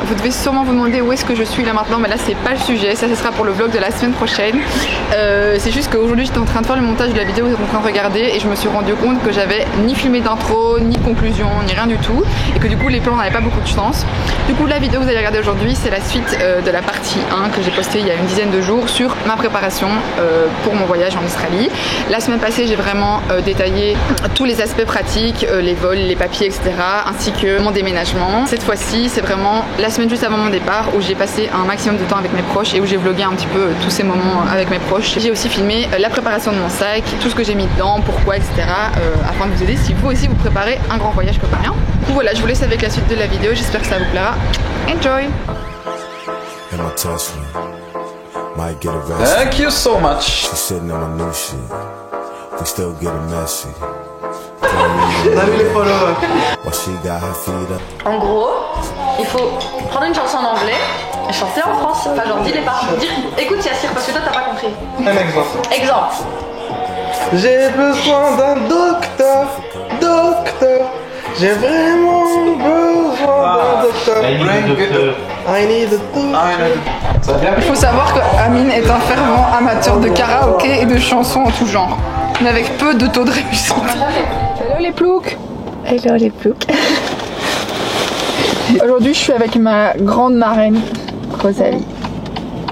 Vous devez sûrement vous demander où est-ce que je suis là maintenant, mais là c'est pas le sujet, ça ce sera pour le vlog de la semaine prochaine. C'est juste qu'aujourd'hui j'étais en train de faire le montage de la vidéo que vous êtes en train de regarder et je me suis rendu compte que j'avais ni filmé d'intro, ni conclusion, ni rien du tout, et que du coup les plans n'avaient pas beaucoup de chance. Du coup la vidéo que vous allez regarder aujourd'hui c'est la suite de la partie 1 que j'ai postée il y a une dizaine de jours sur ma préparation pour mon voyage en Australie. La semaine passée j'ai vraiment détaillé tous les aspects pratiques, les vols, les papiers, etc. ainsi que mon déménagement. Cette fois-ci c'est vraiment la semaine juste avant mon départ où j'ai passé un maximum de temps avec mes proches et où j'ai vlogué un petit peu tous ces moments avec mes proches. J'ai aussi filmé la préparation de mon sac, tout ce que j'ai mis dedans, pourquoi, etc. Afin de vous aider si vous aussi vous préparez un grand voyage comme le mien. Du coup voilà, je vous laisse avec la suite de la vidéo, j'espère que ça vous plaira. Enjoy! Thank you so much. Salut les followers. En gros, il faut prendre une chanson en anglais et chanter en français. Enfin, genre, dis les paroles. Écoute, Yassir, parce que toi, t'as pas compris. Un exemple. Exemple. J'ai besoin d'un docteur. J'ai vraiment besoin d'un docteur. I need a doctor. Il faut savoir que Amine est un fervent amateur de karaoké et de chansons en tout genre, mais avec peu de taux de réussite. Hello les ploucs. Hello les ploucs. Aujourd'hui je suis avec ma grande marraine Rosalie.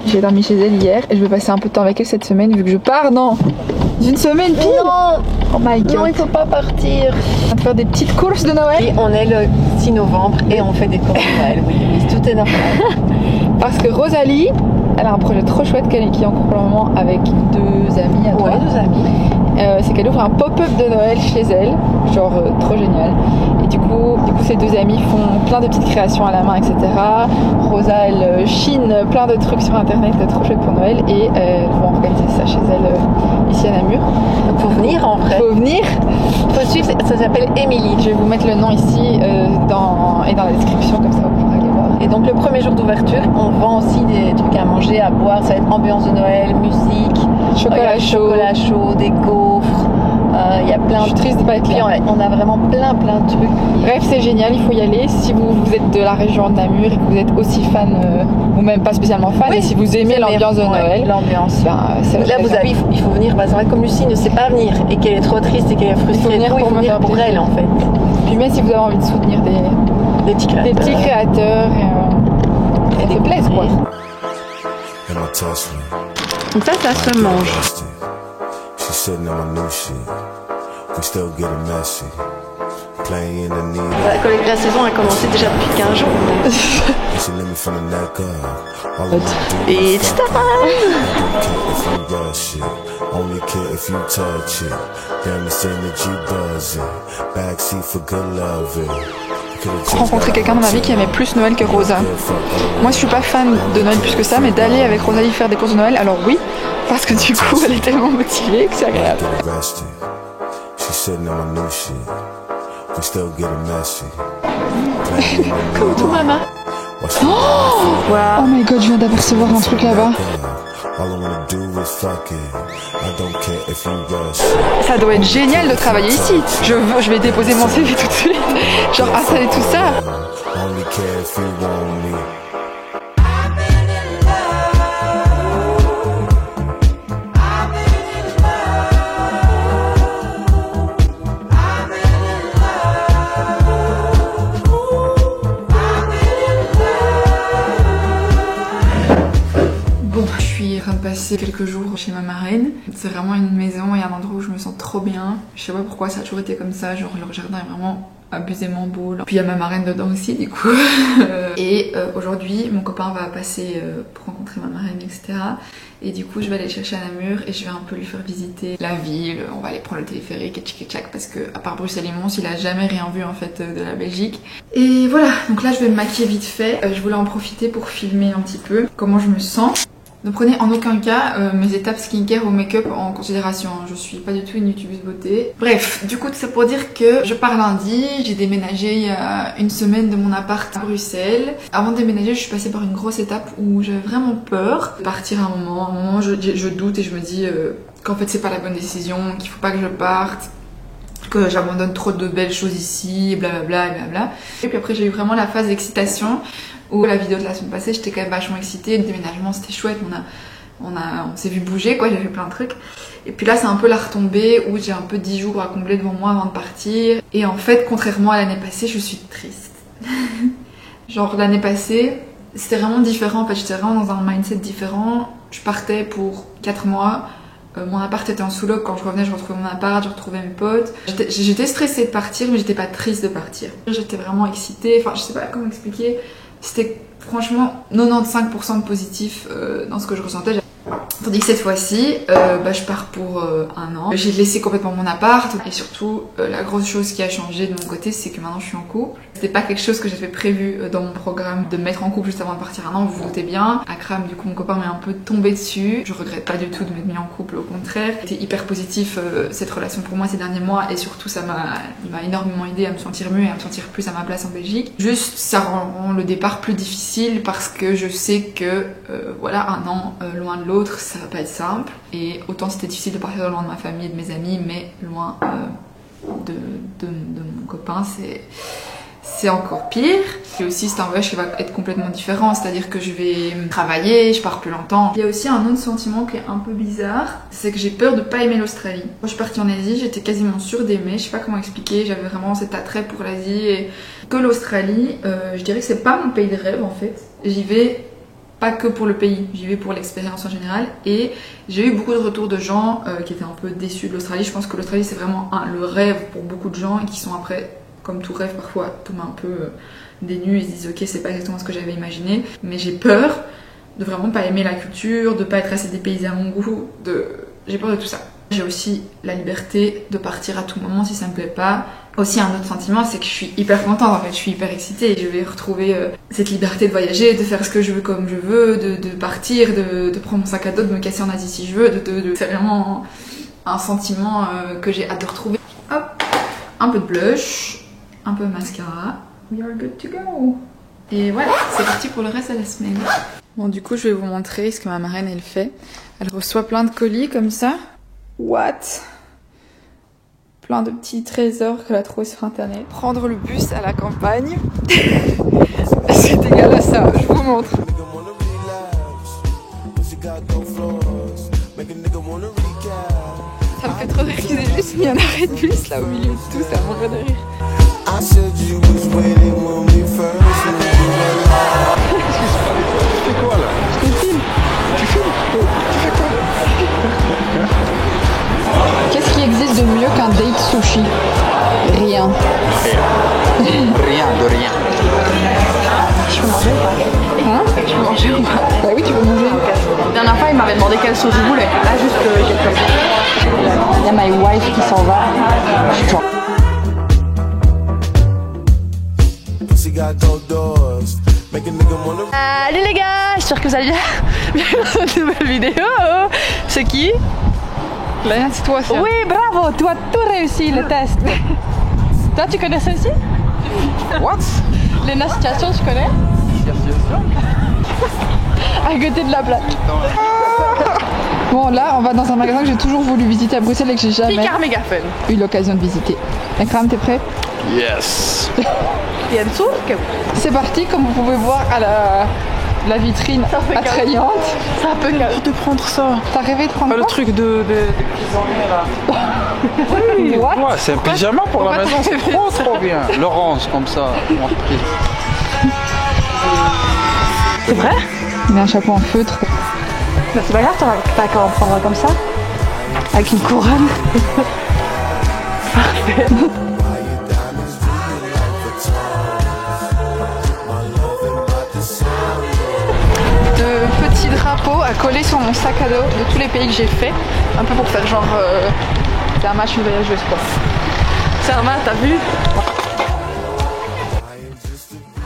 J'ai dormi chez elle hier et je vais passer un peu de temps avec elle cette semaine vu que je pars dans une semaine pile. Non. Oh my god. Non, il faut pas partir. On va faire des petites courses de Noël. Et on est le 6 novembre et on fait des courses de Noël. Oui, tout est normal. Parce que Rosalie, elle a un projet trop chouette qui est en cours pour le moment avec deux amis à toi. Ouais, 2 amis. C'est qu'elle ouvre un pop-up de Noël chez elle, genre trop génial. Et du coup ces deux amis font plein de petites créations à la main, etc. Rosa, elle chine plein de trucs sur internet trop chouettes pour Noël et elles vont organiser ça chez elle ici à Namur. Donc faut venir en vrai. Faut venir. Faut suivre, ça s'appelle Émilie. Je vais vous mettre le nom ici dans la description, comme ça vous pourrez aller voir. Et donc le premier jour d'ouverture, on vend aussi des trucs à manger, à boire, ça va être ambiance de Noël, musique, Chocolat chaud, des gaufres, il y a plein je suis triste de pas être là. on a vraiment plein de trucs. Bref, c'est génial, il faut y aller. Si vous êtes de la région de Namur et que vous êtes aussi fan, ou même pas spécialement fan, Oui, et si vous aimez l'ambiance de Noël, l'ambiance. Ben, Là, il faut venir. C'est vrai, comme Lucie ne sait pas venir et qu'elle est trop triste et qu'elle est frustrée, il faut venir pour elle en fait. Puis même si vous avez envie de soutenir Des petits créateurs et des plaisir quoi. Donc ça se mange. La saison a commencé déjà depuis 15 jours. It's time. Rencontrer quelqu'un dans ma vie qui aimait plus Noël que Rosa. Moi je suis pas fan de Noël plus que ça, mais d'aller avec Rosalie faire des courses de Noël, alors oui, parce que du coup elle est tellement motivée que c'est agréable. Comme tout maman. Oh my god, je viens d'apercevoir un truc là-bas. Ça doit être génial de travailler ici. Je vais déposer mon CV tout de suite. Genre installer tout ça. Passer quelques jours chez ma marraine. C'est vraiment une maison et un endroit où je me sens trop bien. Je sais pas pourquoi ça a toujours été comme ça, genre leur jardin est vraiment abusément beau. Puis il y a ma marraine dedans aussi du coup. Et aujourd'hui mon copain va passer pour rencontrer ma marraine, etc. Et du coup je vais aller le chercher à Namur et je vais un peu lui faire visiter la ville. On va aller prendre le téléphérique et tchic et tchac parce que à part Bruxelles et Mons il a jamais rien vu en fait de la Belgique. Et voilà, donc là je vais me maquiller vite fait. Je voulais en profiter pour filmer un petit peu comment je me sens. Ne prenez en aucun cas mes étapes skincare ou make-up en considération, je suis pas du tout une youtubeuse beauté. Bref, du coup tout ça pour dire que je pars lundi, j'ai déménagé il y a une semaine de mon appart à Bruxelles. Avant de déménager, je suis passée par une grosse étape où j'avais vraiment peur de partir un moment je doute et je me dis qu'en fait c'est pas la bonne décision, qu'il faut pas que je parte, que j'abandonne trop de belles choses ici, blablabla et blablabla. Et puis après j'ai eu vraiment la phase d'excitation Ou la vidéo de la semaine passée, j'étais quand même vachement excitée, le déménagement c'était chouette, on s'est vu bouger quoi, j'ai fait plein de trucs. Et puis là c'est un peu la retombée où j'ai un peu 10 jours à combler devant moi avant de partir. Et en fait, contrairement à l'année passée, je suis triste. Genre l'année passée, c'était vraiment différent, en fait j'étais vraiment dans un mindset différent. Je partais pour 4 mois. Mon appart était en sous-loc, quand je revenais je retrouvais mon appart, je retrouvais mes potes. J'étais stressée de partir mais j'étais pas triste de partir. J'étais vraiment excitée, enfin je sais pas comment expliquer. C'était franchement 95% de positif dans ce que je ressentais. Tandis que cette fois-ci, je pars pour 1 an. J'ai laissé complètement mon appart et surtout la grosse chose qui a changé de mon côté, c'est que maintenant je suis en couple. C'était pas quelque chose que j'avais prévu dans mon programme de me mettre en couple juste avant de partir 1 an, vous vous doutez bien. Akram, du coup mon copain m'est un peu tombé dessus. Je regrette pas du tout de m'être mis en couple, au contraire. C'était hyper positif cette relation pour moi ces derniers mois et surtout il m'a énormément aidé à me sentir mieux et à me sentir plus à ma place en Belgique. Juste ça rend le départ plus difficile parce que je sais que voilà, 1 an loin de l'autre, ça va pas être simple. Et autant c'était difficile de partir loin de ma famille et de mes amis, mais loin de mon copain, c'est encore pire. Et aussi c'est un voyage qui va être complètement différent, c'est-à-dire que je vais travailler, je pars plus longtemps. Il y a aussi un autre sentiment qui est un peu bizarre, c'est que j'ai peur de pas aimer l'Australie. Quand je suis partie en Asie, j'étais quasiment sûre d'aimer, je sais pas comment expliquer, j'avais vraiment cet attrait pour l'Asie et que l'Australie, je dirais que c'est pas mon pays de rêve en fait. J'y vais pas que pour le pays, j'y vais pour l'expérience en général et j'ai eu beaucoup de retours de gens qui étaient un peu déçus de l'Australie. Je pense que l'Australie c'est vraiment le rêve pour beaucoup de gens et qui sont après, comme tout rêve parfois, tombent un peu dénus et se disent ok c'est pas exactement ce que j'avais imaginé, mais j'ai peur de vraiment pas aimer la culture, de pas être assez dépaysée à mon goût, j'ai peur de tout ça. J'ai aussi la liberté de partir à tout moment si ça me plaît pas. Aussi un autre sentiment, c'est que je suis hyper contente en fait, je suis hyper excitée et je vais retrouver cette liberté de voyager, de faire ce que je veux comme je veux, de partir, de prendre mon sac à dos, de me casser en Asie si je veux, c'est vraiment un sentiment que j'ai hâte de retrouver. Hop, un peu de blush, un peu de mascara, we are good to go. Et voilà, c'est parti pour le reste de la semaine. Bon du coup je vais vous montrer ce que ma marraine elle fait. Elle reçoit plein de colis comme ça. What? Plein de petits trésors qu'elle a trouvés sur internet. Prendre le bus à la campagne. C'est égal à ça, je vous montre. Ça me fait trop rire qu'ils aient juste mis un arrêt de bus là au milieu de tout, ça m'aurait de rire. Tu fais quoi là? Je te filme. Tu filmes? Tu fais quoi? Qu'est-ce qui existe de mieux qu'un date sushi? Rien. Rien de rien. Je peux manger ou pas? Hein? Je peux manger ou pas? Bah oui, tu peux manger. La dernière fois, il m'avait demandé quelle sauce je voulais. Là, juste quelque chose. Il y a my wife qui s'en va. Allez les gars, j'espère que vous allez bien. Bienvenue dans une nouvelle vidéo. C'est qui? Léna, c'est toi ça. Oui, bravo, tu as tout réussi le test. Toi, tu connais celle-ci? What? Léna Situation, tu connais? À côté de la plaque. Bon là, on va dans un magasin que j'ai toujours voulu visiter à Bruxelles et que j'ai jamais Picard méga fun. eu l'occasion de visiter. Akram, t'es prêt? Yes. C'est parti, comme vous pouvez voir à la vitrine attrayante. Ça peut De prendre ça. T'as rêvé de prendre Pas le quoi? truc de là. Oui, What? ouais, c'est un pyjama pour la maison, c'est trop bien. L'orange comme ça, moi prise. C'est vrai? Il met un chapeau en feutre. Bah c'est pas grave, t'as qu'à en prendre un comme ça. Avec une couronne. Parfait. De petits drapeaux à coller sur mon sac à dos de tous les pays que j'ai fait. Un peu pour faire genre... c'est un match, une voyageuse quoi. Serma, t'as vu?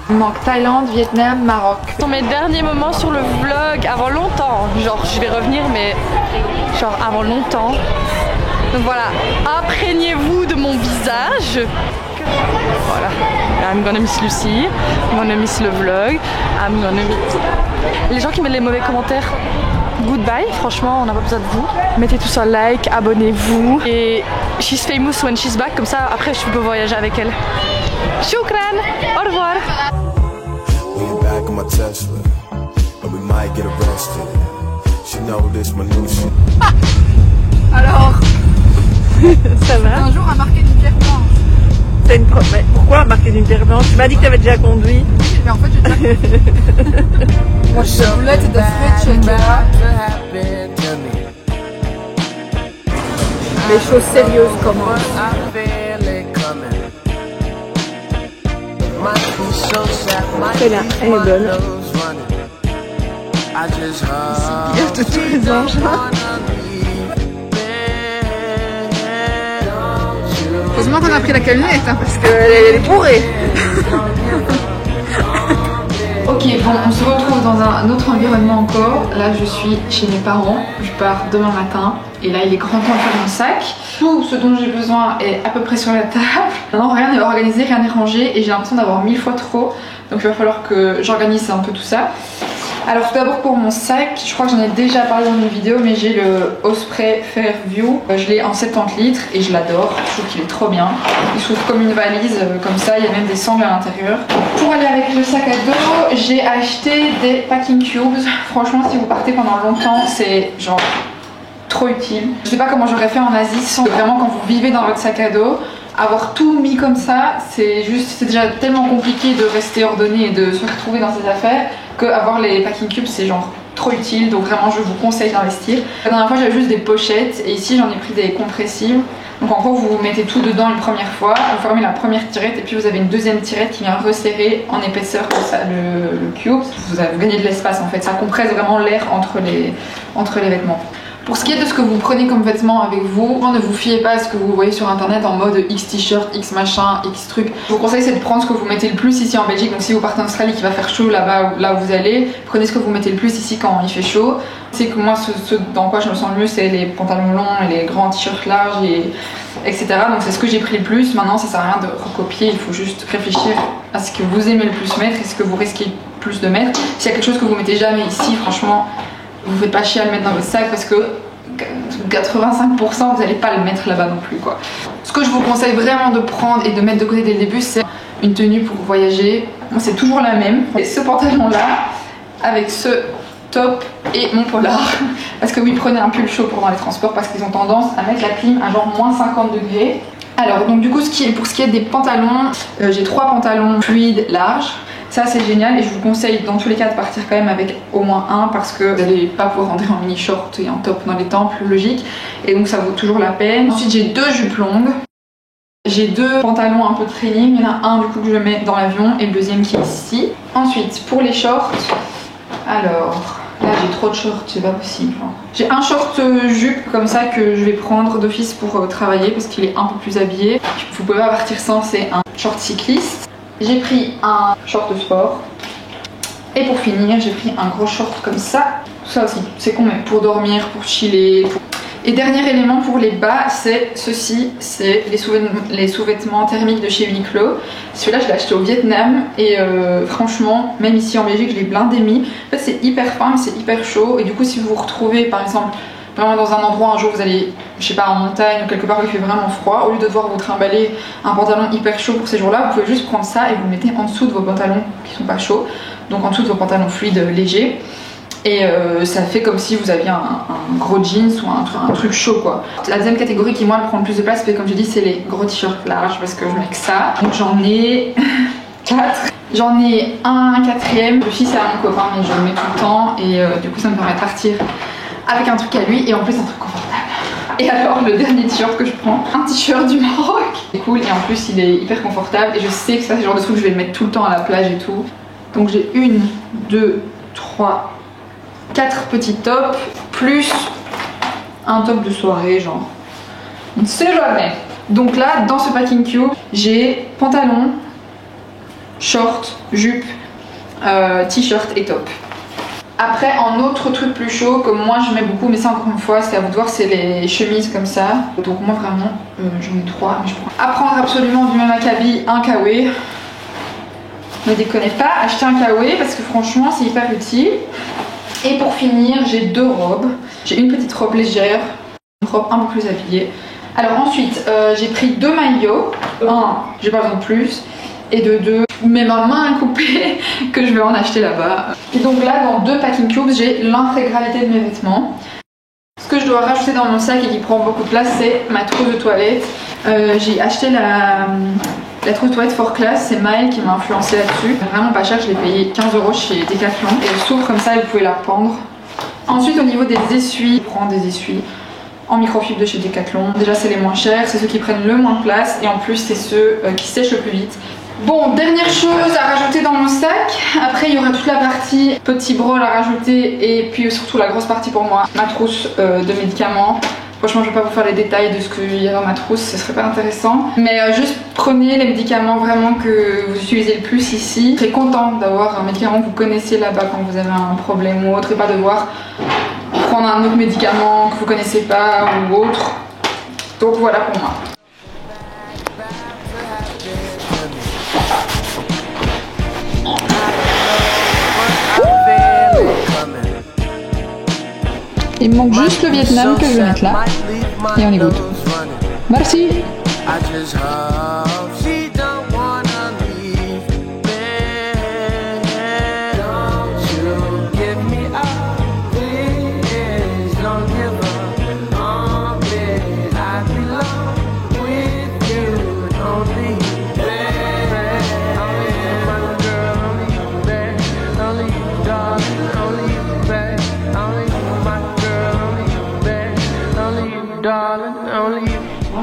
Il manque Thaïlande, Vietnam, Maroc. Ce sont mes derniers moments sur le vlog avant longtemps. Genre je vais revenir mais genre avant longtemps. Donc voilà, imprégnez-vous de mon visage. Voilà, I'm gonna miss Lucie, I'm gonna miss le vlog, I'm gonna miss... Les gens qui mettent les mauvais commentaires, goodbye, franchement on n'a pas besoin de vous. Mettez tous un like, abonnez-vous. Et she's famous when she's back, comme ça après je peux voyager avec elle. Shukran, au revoir. in my Tesla, and we might get arrested. She know this my new shit. Alors, ça va? Un jour à marquer d'une pierre blanche. T'as une promesse. Pourquoi marquer d'une pierre blanche? Tu m'as dit que t'avais déjà conduit. Mais en fait, j'ai déjà moi, je suis boulette de frites chez toi. Les choses sérieuses commencent. Celle-là, elle est bonne. Il y a de tous les anges. Heureusement qu'on a pris la camionnette, hein, parce que... Elle est bourrée. Ok, bon, on se retrouve dans un autre environnement encore. Là, je suis chez mes parents. Je pars demain matin. Et là, il est grand temps de faire mon sac. Tout ce dont j'ai besoin est à peu près sur la table. Maintenant, rien n'est organisé, rien n'est rangé. Et j'ai l'impression d'avoir 1000 fois trop. Donc, il va falloir que j'organise un peu tout ça. Alors, tout d'abord, pour mon sac, je crois que j'en ai déjà parlé dans une vidéo, mais j'ai le Osprey Fairview. Je l'ai en 70 litres et je l'adore. Je trouve qu'il est trop bien. Il s'ouvre comme une valise, comme ça. Il y a même des sangles à l'intérieur. Pour aller avec le sac à dos, j'ai acheté des packing cubes. Franchement, si vous partez pendant longtemps, c'est genre trop utile. Je sais pas comment j'aurais fait en Asie sans vraiment, quand vous vivez dans votre sac à dos, avoir tout mis comme ça, c'est déjà tellement compliqué de rester ordonné et de se retrouver dans ses affaires que avoir les packing cubes, c'est genre trop utile. Donc vraiment, je vous conseille d'investir. La dernière fois, j'avais juste des pochettes et ici, j'en ai pris des compressibles. Donc en gros, vous mettez tout dedans une première fois, vous fermez la première tirette et puis vous avez une deuxième tirette qui vient resserrer en épaisseur comme ça le cube. Vous gagnez de l'espace en fait, ça compresse vraiment l'air entre les vêtements. Pour ce qui est de ce que vous prenez comme vêtements avec vous, ne vous fiez pas à ce que vous voyez sur internet en mode X t-shirt, X machin, X truc. Je vous conseille c'est de prendre ce que vous mettez le plus ici en Belgique. Donc si vous partez en Australie qui va faire chaud là-bas, là où vous allez, prenez ce que vous mettez le plus ici quand il fait chaud. C'est que moi ce dans quoi je me sens le mieux c'est les pantalons longs et les grands t-shirts larges etc. Donc c'est ce que j'ai pris le plus. Maintenant ça sert à rien de recopier, il faut juste réfléchir à ce que vous aimez le plus mettre et ce que vous risquez le plus de mettre. S'il y a quelque chose que vous mettez jamais ici, franchement, vous ne faites pas chier à le mettre dans votre sac parce que 85% vous n'allez pas le mettre là-bas non plus quoi. Ce que je vous conseille vraiment de prendre et de mettre de côté dès le début, c'est une tenue pour voyager. Moi c'est toujours la même. Et ce pantalon là avec ce top et mon polar. Parce que oui, prenez un pull chaud pendant les transports parce qu'ils ont tendance à mettre la clim à genre moins 50 degrés. Alors donc du coup pour ce qui est des pantalons, j'ai 3 pantalons fluides larges. Ça c'est génial et je vous conseille dans tous les cas de partir quand même avec au moins un parce que vous n'allez pas pouvoir rentrer en mini short et en top dans les temples, logique. Et donc ça vaut toujours la peine. Ensuite j'ai 2 jupes longues. J'ai 2 pantalons un peu training. Il y en a un du coup que je mets dans l'avion et le deuxième qui est ici. Ensuite pour les shorts, alors là j'ai trop de shorts, c'est pas possible. J'ai un short jupe comme ça que je vais prendre d'office pour travailler parce qu'il est un peu plus habillé. Vous pouvez pas partir sans, c'est un short cycliste. J'ai pris un short de sport. Et pour finir, j'ai pris un gros short comme ça. Ça aussi, c'est qu'on met pour dormir, pour chiller. Et dernier élément pour les bas, c'est ceci. C'est les sous-vêtements thermiques de chez Uniqlo. Celui-là, je l'ai acheté au Vietnam. Et franchement, même ici en Belgique, je l'ai blindé mis. En fait, c'est hyper fin, mais c'est hyper chaud. Et du coup, si vous vous retrouvez, par exemple, vraiment dans un endroit, un jour vous allez, je sais pas, en montagne ou quelque part où il fait vraiment froid, au lieu de devoir vous trimballer un pantalon hyper chaud pour ces jours-là, vous pouvez juste prendre ça et vous le mettez en dessous de vos pantalons qui sont pas chauds, donc en dessous de vos pantalons fluides légers. Et ça fait comme si vous aviez un gros jeans ou un truc chaud quoi. La deuxième catégorie qui moi prend le plus de place, comme je dis, c'est les gros t-shirts larges parce que je mets que ça. Donc j'en ai 4. J'en ai un quatrième, le fils c'est à mon copain mais je le mets tout le temps et du coup ça me permet de partir avec un truc à lui et en plus un truc confortable. Et alors le dernier t-shirt que je prends, un t-shirt du Maroc. C'est cool et en plus il est hyper confortable et je sais que ça c'est le genre de truc que je vais le mettre tout le temps à la plage et tout. Donc j'ai 1, 2, 3, 4 petits tops plus un top de soirée genre. On ne sait jamais. Donc là dans ce packing cube j'ai pantalon, short, jupe, t-shirt et top. Après en autre truc plus chaud que moi je mets beaucoup mais ça encore une fois c'est à vous de voir, c'est les chemises comme ça. Donc moi vraiment j'en ai 3 mais je prends. À prendre absolument du même acabit un kawaii. Ne déconnez pas, achetez un kawaii parce que franchement c'est hyper utile. Et pour finir j'ai 2 robes. J'ai une petite robe légère, une robe un peu plus habillée. Alors ensuite j'ai pris 2 maillots. Un, j'ai pas besoin de plus. Et de 2, mais ma main a coupé que je vais en acheter là-bas. Et donc là, dans 2 packing cubes, j'ai l'intégralité de mes vêtements. Ce que je dois rajouter dans mon sac et qui prend beaucoup de place, c'est ma trousse de toilette. J'ai acheté la trousse de toilette For Class, c'est Maëlle qui m'a influencé là-dessus. Vraiment pas cher, je l'ai payé 15 € chez Decathlon. Et elle s'ouvre comme ça et vous pouvez la pendre. Ensuite, au niveau des essuies, je prends des essuies en microfibre de chez Decathlon. Déjà, c'est les moins chers, c'est ceux qui prennent le moins de place et en plus, c'est ceux qui sèchent le plus vite. Bon, dernière chose à rajouter dans mon sac. Après, il y aura toute la partie petit brol à rajouter et puis surtout la grosse partie pour moi, ma trousse de médicaments. Franchement, je vais pas vous faire les détails de ce qu'il y a dans ma trousse, ce serait pas intéressant. Mais juste prenez les médicaments vraiment que vous utilisez le plus ici. Je serais contente d'avoir un médicament que vous connaissez là-bas quand vous avez un problème ou autre et pas devoir prendre un autre médicament que vous connaissez pas ou autre. Donc voilà pour moi. Il me manque juste le Vietnam que je vais mettre là et on y goûte. Merci.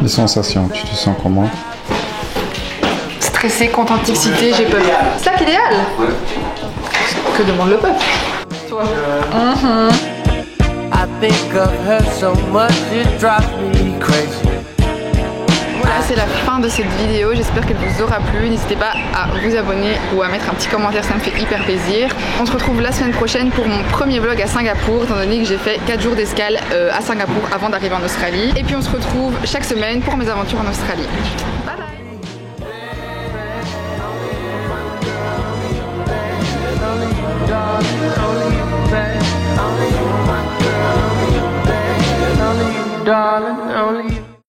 Les sensations, tu te sens comment? Stressée, contente, excitée, j'ai peur. C'est ça l'idéal. Que demande le peuple? Toi. I think of her so much it drives me crazy. Voilà, c'est la fin de cette vidéo, j'espère qu'elle vous aura plu. N'hésitez pas à vous abonner ou à mettre un petit commentaire, ça me fait hyper plaisir. On se retrouve la semaine prochaine pour mon premier vlog à Singapour, étant donné que j'ai fait 4 jours d'escale à Singapour avant d'arriver en Australie. Et puis on se retrouve chaque semaine pour mes aventures en Australie.